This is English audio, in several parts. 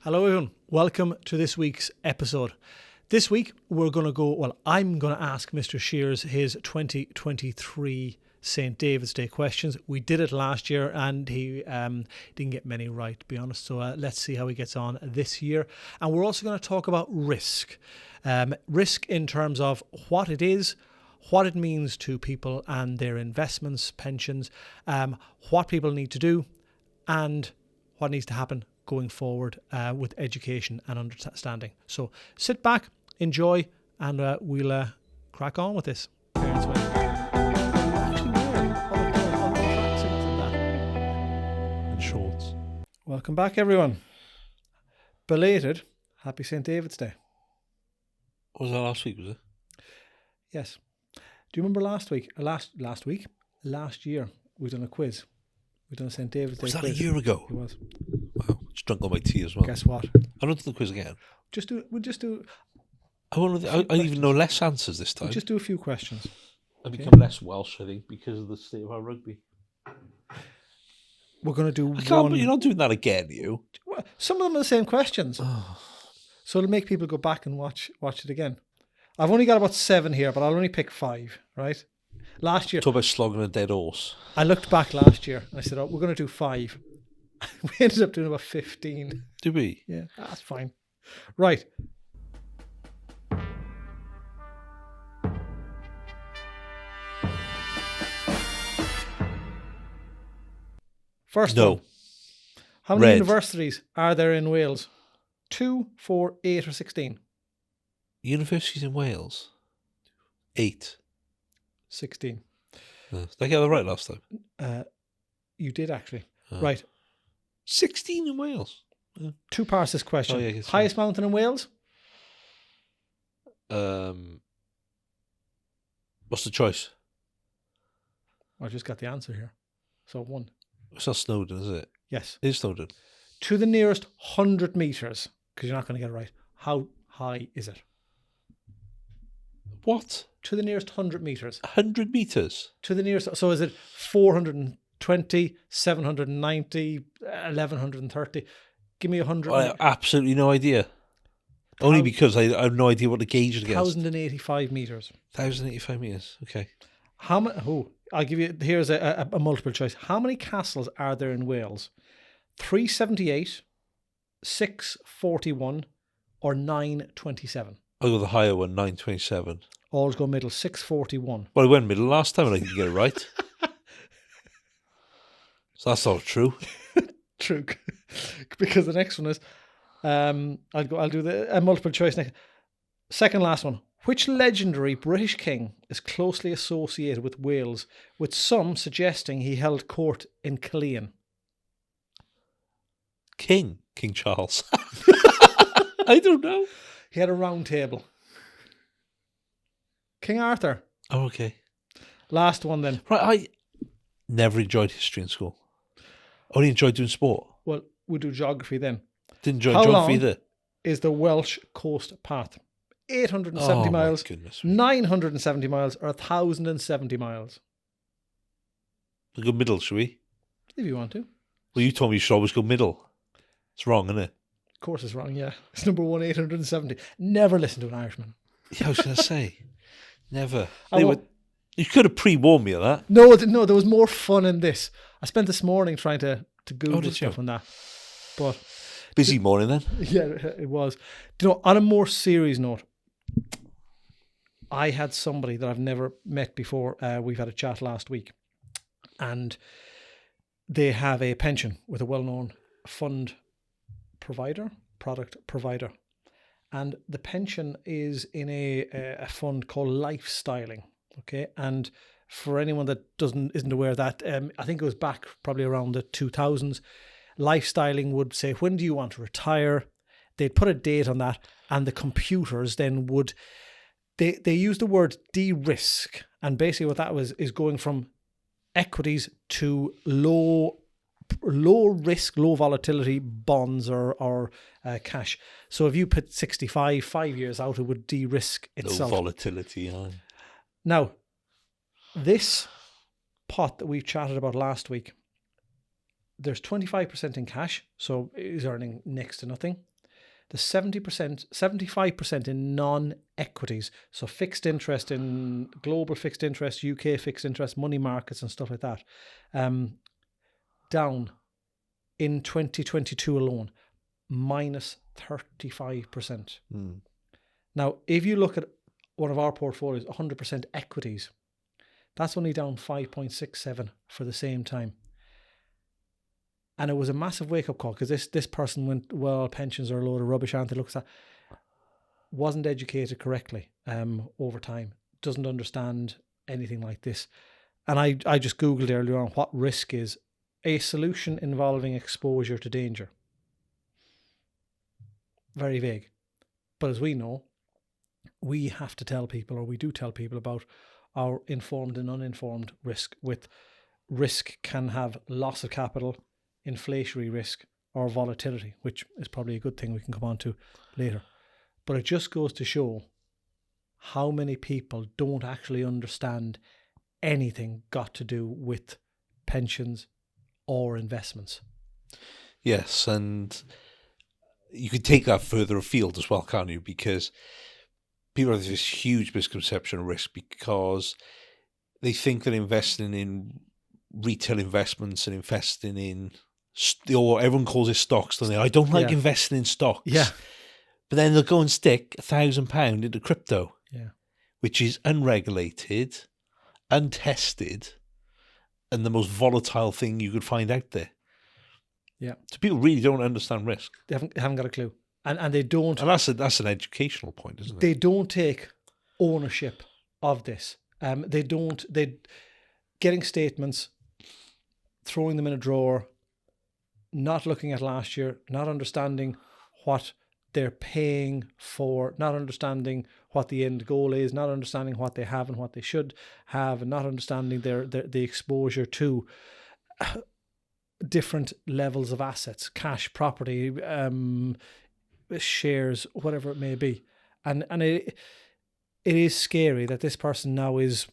Hello everyone, welcome to this week's episode. This week we're going to I'm going to ask Mr. Shears his 2023 St. David's Day questions. We did it last year and he didn't get many right, to be honest, so let's see how he gets on this year. And we're also going to talk about risk. Risk in terms of what it is, what it means to people and their investments, pensions, what people need to do and what needs to happen going forward with education and understanding. So sit back, enjoy, and we'll crack on with this. Parents will actually wear all the tracksuits and that. And shorts. Welcome back, everyone. Belated, happy St. David's Day. What was that last week, was it? Yes. Do you remember last year, we done a quiz. We done a St. David's Day Was that quiz. a year ago? It was. Wow, just drunk all my tea as well. Guess what? I don't do the quiz again. We'll just do I even know less answers this time. We'll just do a few questions. I become less Welsh, I think, because of the state of our rugby. We're going to do But you're not doing that again, you. Well, some of them are the same questions. So it'll make people go back and watch it again. I've only got about 7 here, but I'll only pick 5, right? Last year... Talk about slogging a dead horse. I looked back last year and I said, we're going to do 5. We ended up doing about 15. Did we? Yeah, that's fine. Right. First one. How many universities are there in Wales? 2, 4, 8 or 16? Universities in Wales? 8. 16. Did I get that right last time? You did actually. Right. 16 in Wales? 2 parts this question. Oh, yeah, highest mountain in Wales? What's the choice? I just got the answer here. So 1. It's not Snowdon, is it? Yes. It is Snowdon. To the nearest 100 metres, because you're not going to get it right. How high is it? What? To the nearest 100 metres. 100 metres? To the nearest... So is it 420, 790, 1130? Give me 100. I have absolutely no idea. Only because I have no idea what the gauge is against. 1,085 metres. 1,085 metres, okay. How many... I'll give you... Here's a multiple choice. How many castles are there in Wales? 378, 641 or 927? I'll go the higher one, 927. Always go middle, 641. Well, I went middle last time and I didn't get it right. So that's not true. True. Because the next one is... I'll do a multiple choice next. Second last one. Which legendary British king is closely associated with Wales, with some suggesting he held court in Killeen? King Charles. I don't know. He had a round table. King Arthur. Oh, okay. Last one then. Right, I never enjoyed history in school. Only enjoyed doing sport. Well, we'll do geography then. Didn't enjoy How geography long either. Is the Welsh coast path? 870 miles, My goodness. 970 miles, or 1,070 miles? We'll go middle, shall we? If you want to. Well, you told me you should always go middle. It's wrong, isn't it? Of course it's wrong, yeah. It's number 1, 870. Never listen to an Irishman. Yeah, I was going to say. Never. You could have pre-warned me of that. No, there was more fun in this. I spent this morning trying to Google stuff on that. But busy morning then. Yeah, it was. On a more serious note, I had somebody that I've never met before. We've had a chat last week. And they have a pension with a well-known product provider. And the pension is in a fund called Lifestyling. Okay. And for anyone that isn't aware of that, I think it was back probably around the 2000s. Lifestyling would say, when do you want to retire? They'd put a date on that, and the computers then would, they use the word de-risk. And basically what that is going from equities to low risk, low volatility bonds or cash. So if you put 65, 5 years out, it would de-risk itself. Low volatility, yeah. Now, this pot that we've chatted about last week, there's 25% in cash, so is earning next to nothing. the 70%, 75% in non-equities, so fixed interest in global fixed interest, UK fixed interest, money markets and stuff like that, down in 2022 alone, minus 35%. Now, if you look at one of our portfolios, 100% equities, that's only down 5.67 for the same time. And it was a massive wake-up call because this person went, well, pensions are a load of rubbish, aren't they? Looks at, wasn't educated correctly over time, doesn't understand anything like this. And I just Googled earlier on what risk is. A solution involving exposure to danger. Very vague. But as we know, we have to tell people, or we do tell people about our informed and uninformed risk. With risk can have loss of capital, inflationary risk, or volatility, which is probably a good thing we can come on to later. But it just goes to show how many people don't actually understand anything got to do with pensions or investments. Yes, and you could take that further afield as well, can't you? Because people have this huge misconception of risk because they think that investing in retail investments and investing in, or everyone calls it stocks, don't they? I don't like investing in stocks. Yeah. But then they'll go and stick £1,000 into crypto, which is unregulated, untested, and the most volatile thing you could find out there. Yeah. So people really don't understand risk. They haven't got a clue. And they don't. And that's an educational point, isn't it? They don't take ownership of this. They getting statements, throwing them in a drawer, not looking at last year, not understanding what they're paying for, not understanding what the end goal is, not understanding what they have and what they should have, and not understanding the exposure to different levels of assets, cash, property, shares, whatever it may be. And it is scary that this person now is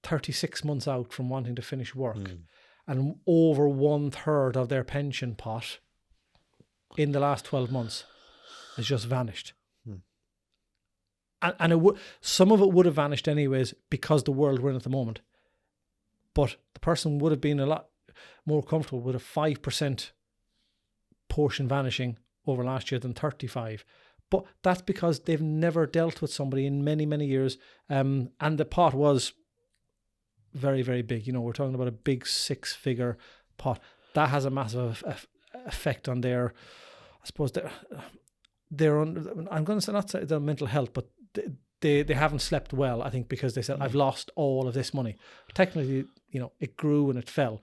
36 months out from wanting to finish work, and over 1/3 of their pension pot in the last 12 months has just vanished. And some of it would have vanished anyways because the world we're in at the moment. But the person would have been a lot more comfortable with a 5% portion vanishing over last year than 35%. But that's because they've never dealt with somebody in many, many years. And the pot was very, very big. You know, we're talking about a big 6-figure pot. That has a massive effect on their, I suppose, I'm going to say not their mental health, but they haven't slept well, I think, because they said, I've lost all of this money. Technically, you know, it grew and it fell.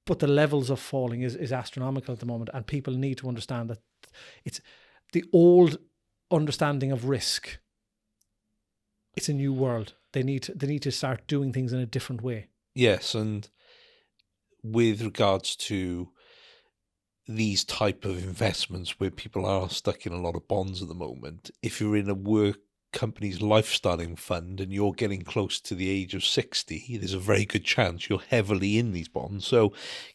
But the levels of falling is astronomical at the moment, and people need to understand that it's the old understanding of risk. It's a new world. They need to start doing things in a different way. Yes, and with regards to these type of investments where people are stuck in a lot of bonds at the moment, if you're in a work company's lifestyling fund and you're getting close to the age of 60, there's a very good chance you're heavily in these bonds. So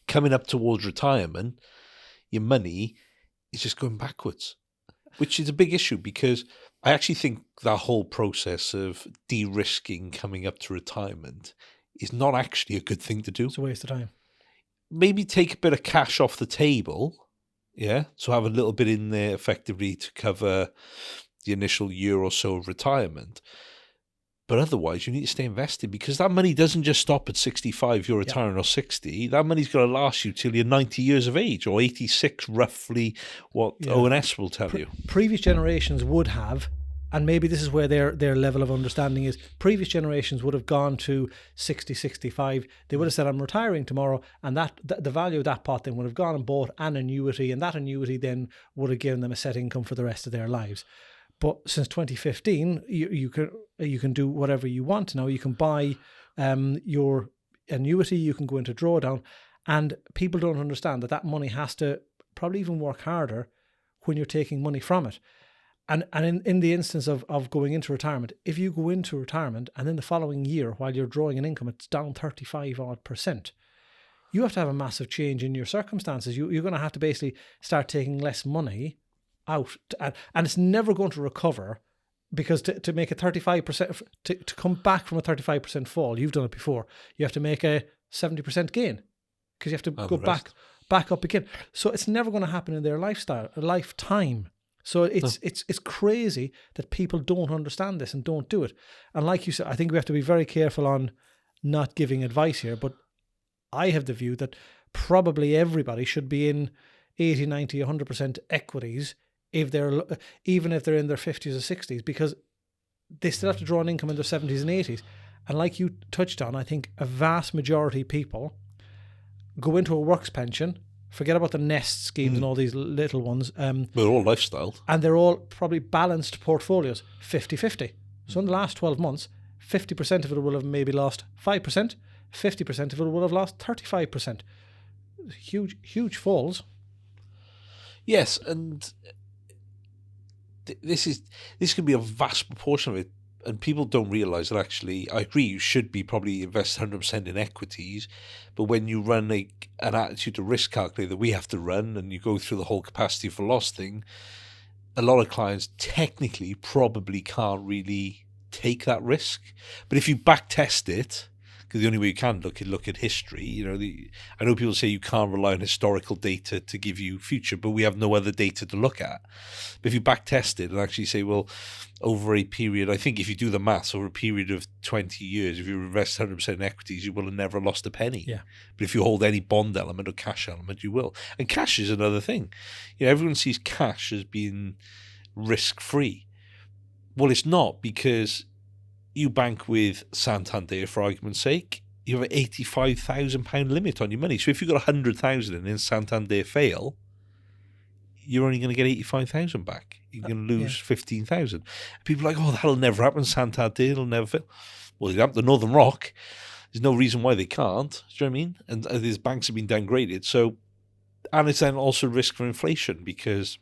coming up towards retirement, your money is just going backwards, which is a big issue, because I actually think that whole process of de-risking coming up to retirement is not actually a good thing to do. It's a waste of time. Maybe take a bit of cash off the table, so have a little bit in there effectively to cover the initial year or so of retirement. But otherwise, you need to stay invested, because that money doesn't just stop at 65, you're retiring, or 60. That money's going to last you till you're 90 years of age, or 86, roughly what ONS will tell you. Previous generations would have, and maybe this is where their level of understanding is, previous generations would have gone to 60, 65. They would have said, I'm retiring tomorrow, and that the value of that pot then would have gone and bought an annuity, and that annuity then would have given them a set income for the rest of their lives. But since 2015, you can do whatever you want now. You can buy your annuity, you can go into drawdown, and people don't understand that money has to probably even work harder when you're taking money from it. And in the instance of going into retirement, if you go into retirement and then the following year, while you're drawing an income, it's down 35%, you have to have a massive change in your circumstances. You're going to have to basically start taking less money out, and it's never going to recover, because to make a 35%, to come back from a 35% fall, you've done it before, you have to make a 70% gain, because you have to go back up again. So it's never going to happen in their lifetime. So it's crazy that people don't understand this and don't do it. And like you said, I think we have to be very careful on not giving advice here, but I have the view that probably everybody should be in 80, 90, 100% equities, even if they're in their 50s or 60s, because they still have to draw an income in their 70s and 80s. And like you touched on, I think a vast majority of people go into a works pension, forget about the nest schemes and all these little ones. They're all lifestyle. And they're all probably balanced portfolios, 50-50. So in the last 12 months, 50% of it will have maybe lost 5%, 50% of it will have lost 35%. Huge falls. Yes, and this can be a vast proportion of it, and people don't realise that actually, I agree, you should be probably invest 100% in equities, but when you run an attitude to risk calculator that we have to run, and you go through the whole capacity for loss thing, a lot of clients technically probably can't really take that risk. But if you back test it, because the only way you can look at history, I know people say you can't rely on historical data to give you future, but we have no other data to look at. But if you back test it and actually say, well, over a period, I think if you do the maths, over a period of 20 years, if you invest 100% in equities, you will have never lost a penny. Yeah. But if you hold any bond element or cash element, you will. And cash is another thing. Everyone sees cash as being risk-free. Well, it's not, because you bank with Santander, for argument's sake, you have an £85,000 limit on your money. So if you've got 100,000 and in Santander fail, you're only going to get 85,000 back. You're going to lose 15,000. People are like, oh, that'll never happen. Santander, it'll never fail. Well, it happened to Northern Rock. There's no reason why they can't. Do you know what I mean? And these banks have been downgraded. So, and it's then also risk for inflation, because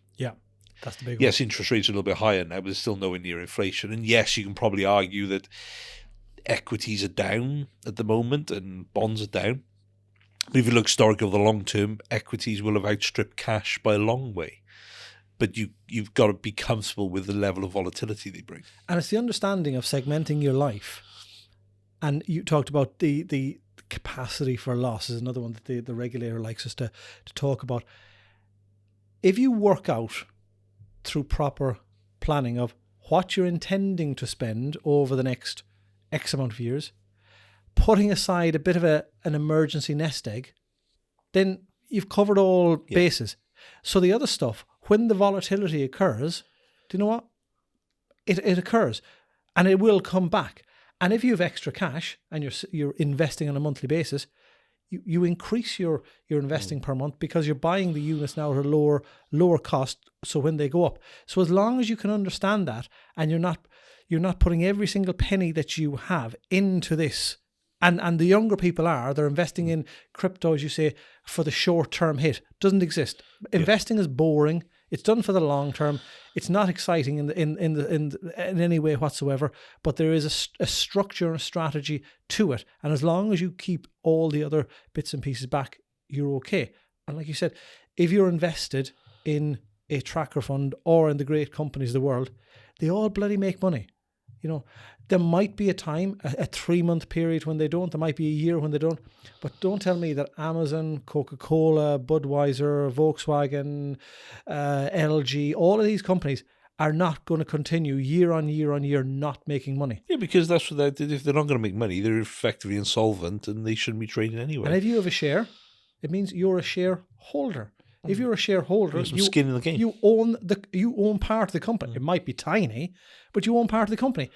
that's the big one. Yes, interest rates are a little bit higher now, but it's still nowhere near inflation. And yes, you can probably argue that equities are down at the moment and bonds are down. But if you look historically over the long term, equities will have outstripped cash by a long way. But you've got to be comfortable with the level of volatility they bring. And it's the understanding of segmenting your life. And you talked about the capacity for loss is another one that the regulator likes us to talk about. If you work out through proper planning of what you're intending to spend over the next X amount of years, putting aside a bit of an emergency nest egg, then you've covered all bases. So the other stuff, when the volatility occurs, do you know what? It occurs, and it will come back. And if you have extra cash and you're investing on a monthly basis, you increase your investing per month, because you're buying the units now at a lower cost. So when they go up, so as long as you can understand that, and you're not putting every single penny that you have into this, and the younger people they're investing in crypto, as you say, for the short term hit. Doesn't exist. Investing is boring. It's done for the long term. It's not exciting in any way whatsoever. But there is a structure and a strategy to it. And as long as you keep all the other bits and pieces back, you're okay. And like you said, if you're invested in a tracker fund or in the great companies of the world, they all bloody make money. There might be a time, a 3-month period when they don't. There might be a year when they don't. But don't tell me that Amazon, Coca-Cola, Budweiser, Volkswagen, LG, all of these companies are not going to continue year on year not making money. Yeah, because that's what if they're not going to make money, they're effectively insolvent and they shouldn't be trading anyway. And if you have a share, it means you're a shareholder. If you're a shareholder, some skin in the game. You own part of the company. It might be tiny, but you own part of the company.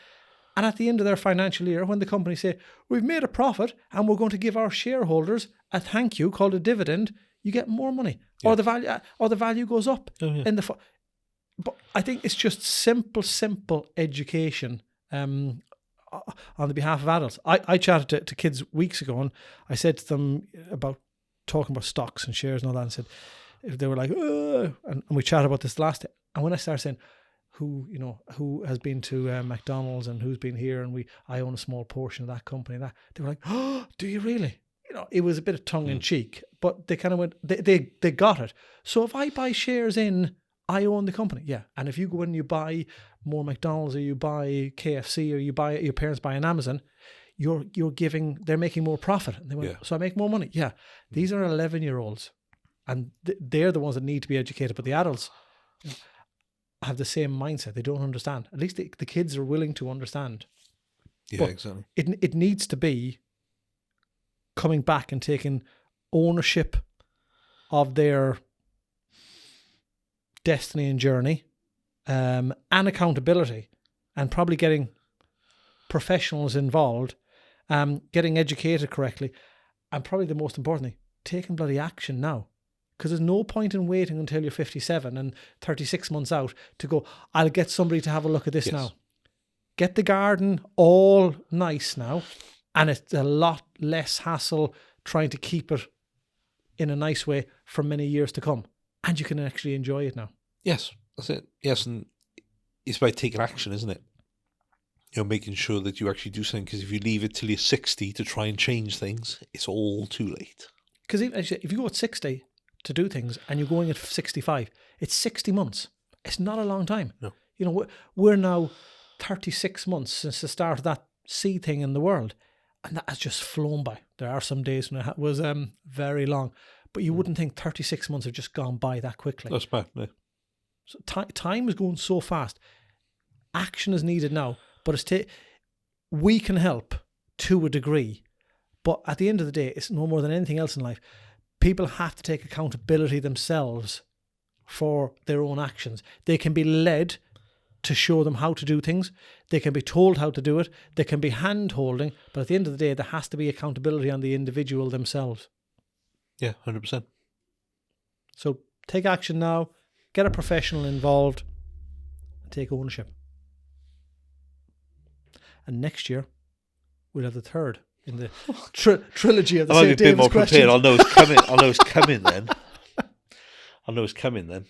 And at the end of their financial year, when the company say, we've made a profit and we're going to give our shareholders a thank you called a dividend, you get more money. Or the value goes up. But I think it's just simple education on the behalf of adults. I chatted to kids weeks ago, and I said to them about talking about stocks and shares and all that, and said, if they were like, and we chatted about this last day. And when I started saying who has been to McDonald's and who's been here, and I own a small portion of that company, that they were like, oh, do you really? It was a bit of tongue in cheek, but they kind of went, they got it. So if I buy shares in I own the company. Yeah. And if you go in and you buy more McDonald's, or you buy KFC, or your parents buy an Amazon, they're making more profit. And they went, so I make more money. Yeah. These are 11-year-olds, and they're the ones that need to be educated. But the adults have the same mindset. They don't understand. At least the kids are willing to understand. Yeah, but exactly. It needs to be coming back and taking ownership of their destiny and journey, and accountability, and probably getting professionals involved, getting educated correctly, and probably the most important thing, taking bloody action now. Because there's no point in waiting until you're 57 and 36 months out to go, I'll get somebody to have a look at this now. Get the garden all nice now, and it's a lot less hassle trying to keep it in a nice way for many years to come. And you can actually enjoy it now. Yes, that's it. Yes, and it's about taking action, isn't it? Making sure that you actually do something, because if you leave it till you're 60 to try and change things, it's all too late. Because if you go at 60 to do things and you're going at 65, it's 60 months. It's not a long time. No. We're now 36 months since the start of that sea thing in the world, and that has just flown by. There are some days when it was very long, but you wouldn't think 36 months have just gone by that quickly. That's bad, no. So time is going so fast. Action is needed now, but we can help to a degree, but at the end of the day, it's no more than anything else in life. People have to take accountability themselves for their own actions. They can be led to show them how to do things. They can be told how to do it. They can be hand-holding, but at the end of the day, there has to be accountability on the individual themselves. Yeah, 100%. So take action now, get a professional involved, and take ownership. And next year, we'll have the third in the trilogy of the St. David's questions. I'll know it's coming. I'll know it's coming then.